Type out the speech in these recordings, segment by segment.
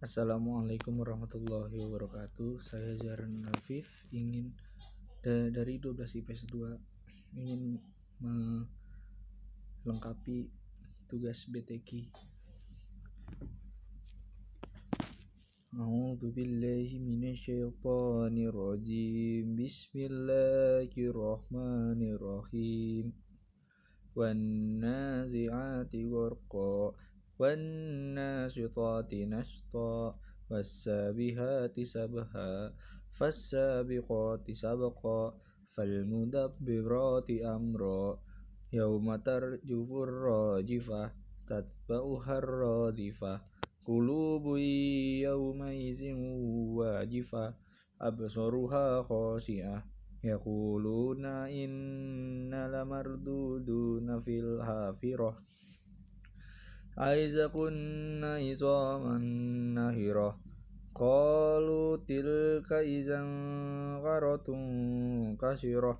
Assalamualaikum warahmatullahi wabarakatuh. Saya Zaran Afif ingin dari 12 IPS 2 ingin melengkapi tugas BTQ. A'udzu billahi minasyaitonir rajim. Bismillahirrahmanirrahim. Wan nazi'ati gharqa wan nasitati nashta was-sabihati sabha fas-sabiqati sabqa falmudabbirati amra yauma tarjufur rajifah tatba'uhar radifah qulubun yawmaizin wajifah absaruha khashi'ah yaquluna inna lamarduduna fil hafirah aiza kunna izaman nahirah qalu tilka izan qaratun kasirah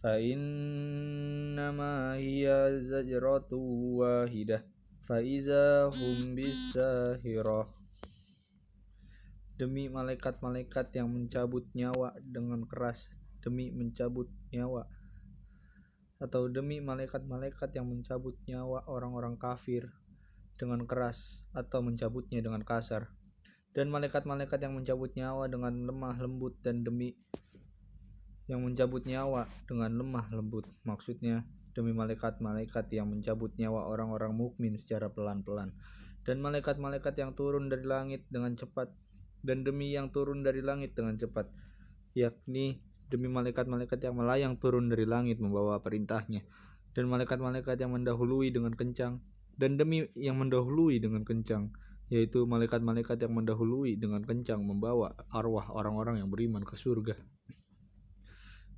fa innama hiya zajratu wahidah fa iza hum bisahirah. Demi malaikat-malaikat yang mencabut nyawa dengan keras, demi mencabut nyawa, atau demi malaikat-malaikat yang mencabut nyawa orang-orang kafir dengan keras atau mencabutnya dengan kasar, dan malaikat-malaikat yang mencabut nyawa dengan lemah lembut, dan demi yang mencabut nyawa dengan lemah lembut, maksudnya demi malaikat-malaikat yang mencabut nyawa orang-orang mukmin secara pelan-pelan, dan malaikat-malaikat yang turun dari langit dengan cepat, dan demi yang turun dari langit dengan cepat, yakni demi malaikat-malaikat yang melayang turun dari langit membawa perintahnya, dan malaikat-malaikat yang mendahului dengan kencang, dan demi yang mendahului dengan kencang, yaitu malaikat-malaikat yang mendahului dengan kencang membawa arwah orang-orang yang beriman ke surga,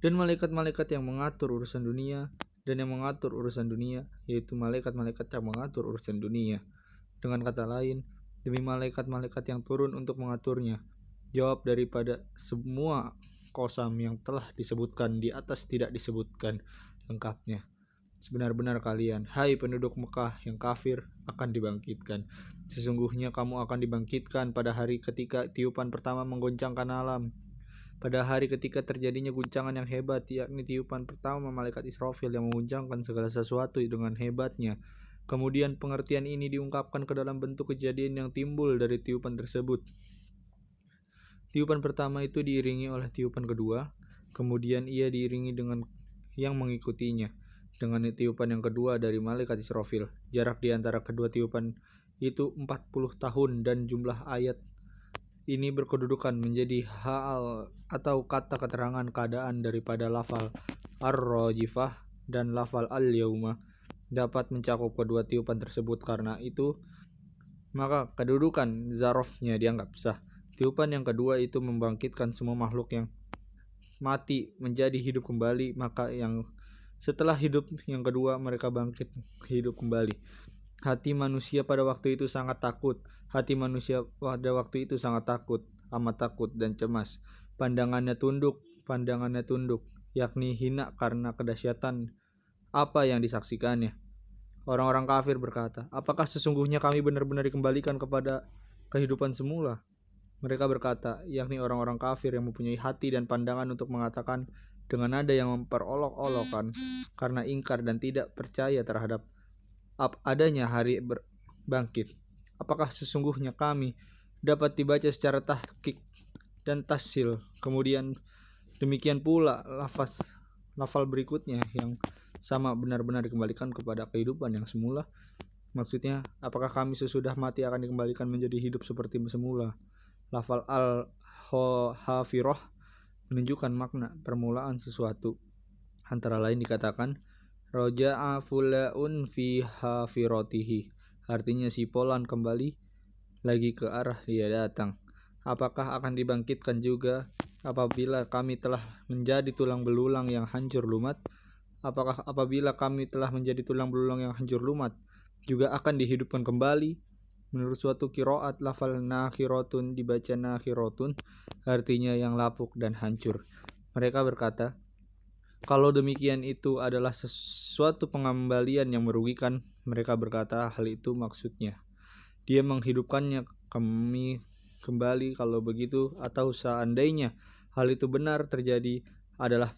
dan malaikat-malaikat yang mengatur urusan dunia, dan yang mengatur urusan dunia, yaitu malaikat-malaikat yang mengatur urusan dunia. Dengan kata lain, demi malaikat-malaikat yang turun untuk mengaturnya. Jawab daripada semua qasam yang telah disebutkan di atas tidak disebutkan lengkapnya. Sebenar-benar kalian, hai penduduk Mekah yang kafir, akan dibangkitkan. Sesungguhnya kamu akan dibangkitkan pada hari ketika tiupan pertama menggoncangkan alam. Pada hari ketika terjadinya guncangan yang hebat, yakni tiupan pertama malaikat Israfil yang mengguncangkan segala sesuatu dengan hebatnya. Kemudian pengertian ini diungkapkan ke dalam bentuk kejadian yang timbul dari tiupan tersebut. Tiupan pertama itu diiringi oleh tiupan kedua, kemudian ia diiringi dengan yang mengikutinya, dengan tiupan yang kedua dari malaikat Israfil. Jarak di antara kedua tiupan itu 40 tahun, dan jumlah ayat ini berkedudukan menjadi hal atau kata keterangan keadaan daripada lafal ar-rajifah dan lafal al-yauma dapat mencakup kedua tiupan tersebut. Karena itu maka kedudukan zarofnya dianggap sah. Tiupan yang kedua itu membangkitkan semua makhluk yang mati menjadi hidup kembali, maka yang setelah hidup yang kedua mereka bangkit hidup kembali. Hati manusia pada waktu itu sangat takut. Hati manusia pada waktu itu sangat takut, amat takut dan cemas. Pandangannya tunduk, yakni hina karena kedahsyatan apa yang disaksikannya. Orang-orang kafir berkata, apakah sesungguhnya kami benar-benar dikembalikan kepada kehidupan semula? Mereka berkata, yakni orang-orang kafir yang mempunyai hati dan pandangan untuk mengatakan dengan nada yang memperolok-olokkan karena ingkar dan tidak percaya terhadap adanya hari bangkit. Apakah sesungguhnya kami dapat dibaca secara tahqiq dan tasil. Kemudian demikian pula lafal berikutnya yang sama benar-benar dikembalikan kepada kehidupan yang semula. Maksudnya, apakah kami sesudah mati akan dikembalikan menjadi hidup seperti semula? Lafal al-hafirah menunjukkan makna permulaan sesuatu. Antara lain dikatakan roja'a fulaun fi hafiratihi, artinya si Polan kembali lagi ke arah dia datang. Apakah akan dibangkitkan juga apabila kami telah menjadi tulang belulang yang hancur lumat? Apakah apabila kami telah menjadi tulang belulang yang hancur lumat juga akan dihidupkan kembali? Menurut suatu qiraat, lafal nakhiratun dibaca nakhiratun, artinya yang lapuk dan hancur. Mereka berkata, kalau demikian itu adalah sesuatu pengembalian yang merugikan. Mereka berkata hal itu maksudnya dia menghidupkannya kami kembali. Kalau begitu, atau seandainya hal itu benar terjadi, adalah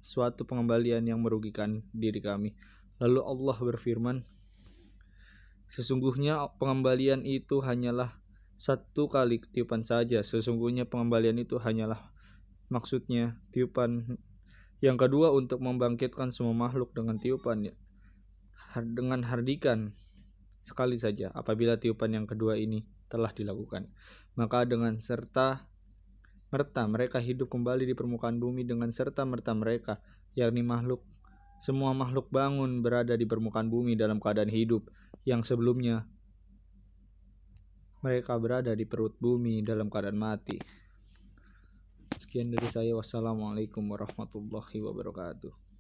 suatu pengembalian yang merugikan diri kami. Lalu Allah berfirman, sesungguhnya pengembalian itu hanyalah satu kali tiupan saja. Sesungguhnya pengembalian itu hanyalah maksudnya tiupan yang kedua untuk membangkitkan semua makhluk dengan tiupan dengan hardikan sekali saja. Apabila tiupan yang kedua ini telah dilakukan, maka dengan serta merta mereka hidup kembali di permukaan bumi. Dengan serta merta mereka, yakni semua makhluk bangun berada di permukaan bumi dalam keadaan hidup, yang sebelumnya mereka berada di perut bumi dalam keadaan mati. Sekian dari saya. Wassalamualaikum warahmatullahi wabarakatuh.